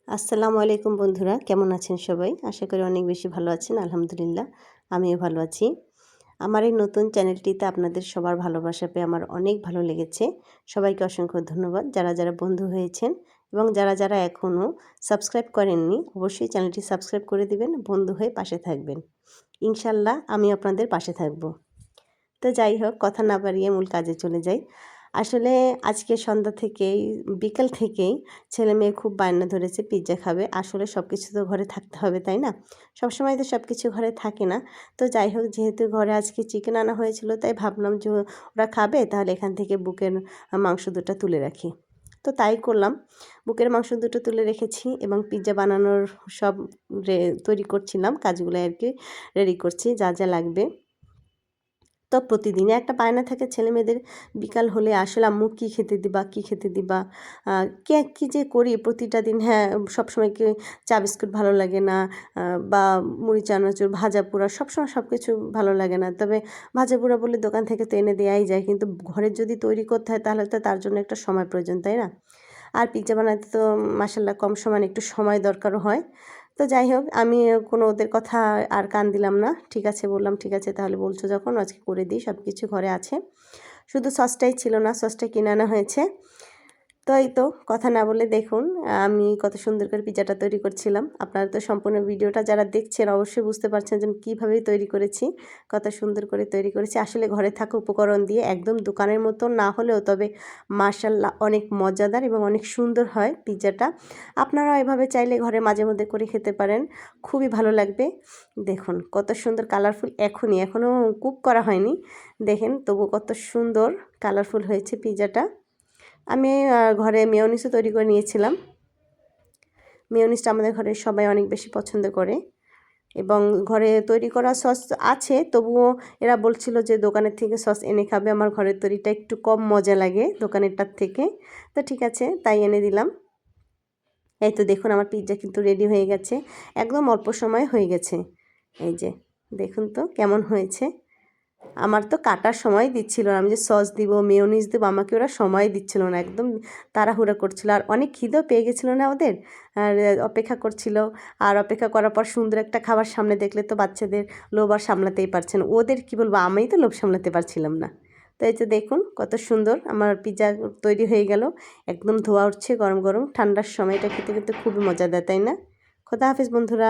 আসসালামু আলাইকুম বন্ধুরা, কেমন আছেন সবাই? আশা করি অনেক বেশি ভালো আছেন। আলহামদুলিল্লাহ, আমিও ভালো আছি। আমার এই নতুন চ্যানেলটিতে আপনাদের সবার ভালোবাসা পেয়ে আমার অনেক ভালো লেগেছে। সবাইকে অসংখ্য ধন্যবাদ। যারা বন্ধু হয়েছেন এবং যারা এখনও সাবস্ক্রাইব করেননি, অবশ্যই চ্যানেলটি সাবস্ক্রাইব করে দিবেন। বন্ধু হয়ে পাশে থাকবেন। ইনশাআল্লাহ আমি আপনাদের পাশে থাকব। তো যাই হোক, কথা না বাড়িয়ে মূল কাজে চলে যাই। আসলে আজকে সন্ধ্যা থেকেই বিকাল থেকেই ছেলেমেয়ে খুব বায়না ধরেছে পিৎজা খাবে। আসলে সব কিছু তো ঘরে থাকতে হবে, তাই না? সবসময় তো সব কিছু ঘরে থাকে না। তো যাই হোক, যেহেতু ঘরে আজকে চিকেন আনা হয়েছিল, তাই ভাবলাম যে ওরা খাবে, তাহলে এখান থেকে বুকের মাংস দুটো তুলে রাখি। তো তাই করলাম। বুকের মাংস দুটো তুলে রেখেছি এবং পিৎজা বানানোর সব তৈরি করছিলাম, কাজগুলো আর কি রেডি করছি, যা যা লাগবে। তো প্রতিদিনই একটা বায়না থাকে ছেলেমেয়েদের, বিকাল হলে আসলে আম্মু কী খেতে দিবা, কী খেতে দিবা, কী যে করি প্রতিটা দিন। হ্যাঁ, সবসময় কি চা বিস্কুট ভালো লাগে না, বা মুড়ি চানাচুর ভাজা পোড়া সবসময় সব কিছু ভালো লাগে না। তবে ভাজা পোড়া বলে দোকান থেকে তো এনে দেওয়াই যায়, কিন্তু ঘরে যদি তৈরি করতে হয় তাহলে তো তার জন্য একটা সময় প্রয়োজন, তাই না? আর পিৎজা বানাতে তো মাশাআল্লাহ কম সময়ে একটু সময় দরকারও হয়। তো যাই হোক, আমি কোনো ওদের কথা আর কান দিলাম না। ঠিক আছে বললাম, ঠিক আছে তাহলে বলছো যখন আজকে করে দিই, সব কিছু ঘরে আছে। শুধু সসটাই ছিল না, সসটা কিনে আনা হয়েছে। তো এই তো কথা না বলে দেখুন আমি কত সুন্দর করে পিৎজাটা তৈরি করছিলাম। আপনারা তো সম্পূর্ণ ভিডিওটা যারা দেখছেন অবশ্যই বুঝতে পারছেন যে আমি কীভাবে তৈরি করেছি, কত সুন্দর করে তৈরি করেছি। আসলে ঘরে থাকা উপকরণ দিয়ে একদম দোকানের মতো না হলেও, তবে মাশাআল্লাহ অনেক মজাদার এবং অনেক সুন্দর হয় পিৎজাটা। আপনারাও এভাবে চাইলে ঘরে মাঝে মধ্যে করে খেতে পারেন, খুবই ভালো লাগবে। দেখুন কত সুন্দর কালারফুল, এখনও কুক করা হয়নি, দেখেন তবু কত সুন্দর কালারফুল হয়েছে পিৎজাটা। আমি ঘরে মেয়োনিজও তৈরি করে নিয়েছিলাম। মেয়োনিজটা আমাদের ঘরে সবাই অনেক বেশি পছন্দ করে এবং ঘরে তৈরি করা সস আছে, তবুও এরা বলছিল যে দোকানের থেকে সস এনে খাবে, আমার ঘরের তৈরিটা একটু কম মজা লাগে দোকানেরটার থেকে। তো ঠিক আছে, তাই এনে দিলাম। এই তো দেখুন আমার পিৎজা কিন্তু রেডি হয়ে গেছে, একদম অল্প সময় হয়ে গেছে। এই যে দেখুন তো কেমন হয়েছে। আমার তো কাটার সময় দিচ্ছিল না, আমি যে সস দিব মেয়োনিজ দেবো, আমাকে ওরা সময় দিচ্ছিল না, একদম তাড়াহুড়া করছিল। আর অনেক খিদেও পেয়ে গেছিলো না ওদের, আর অপেক্ষা করছিল। আর অপেক্ষা করার পর সুন্দর একটা খাবার সামনে দেখলে তো বাচ্চাদের লোভ আর সামলাতেই পারছে না, ওদের কি বলবো, আমিই তো লোভ সামলাতে পারছিলাম না। তো এই যে দেখুন কত সুন্দর আমার পিৎজা তৈরি হয়ে গেল, একদম ধোয়া উঠছে গরম গরম। ঠান্ডার সময় এটা খেতে খেতে খুবই মজা দেয়, তাই না? খোদা হাফেজ বন্ধুরা।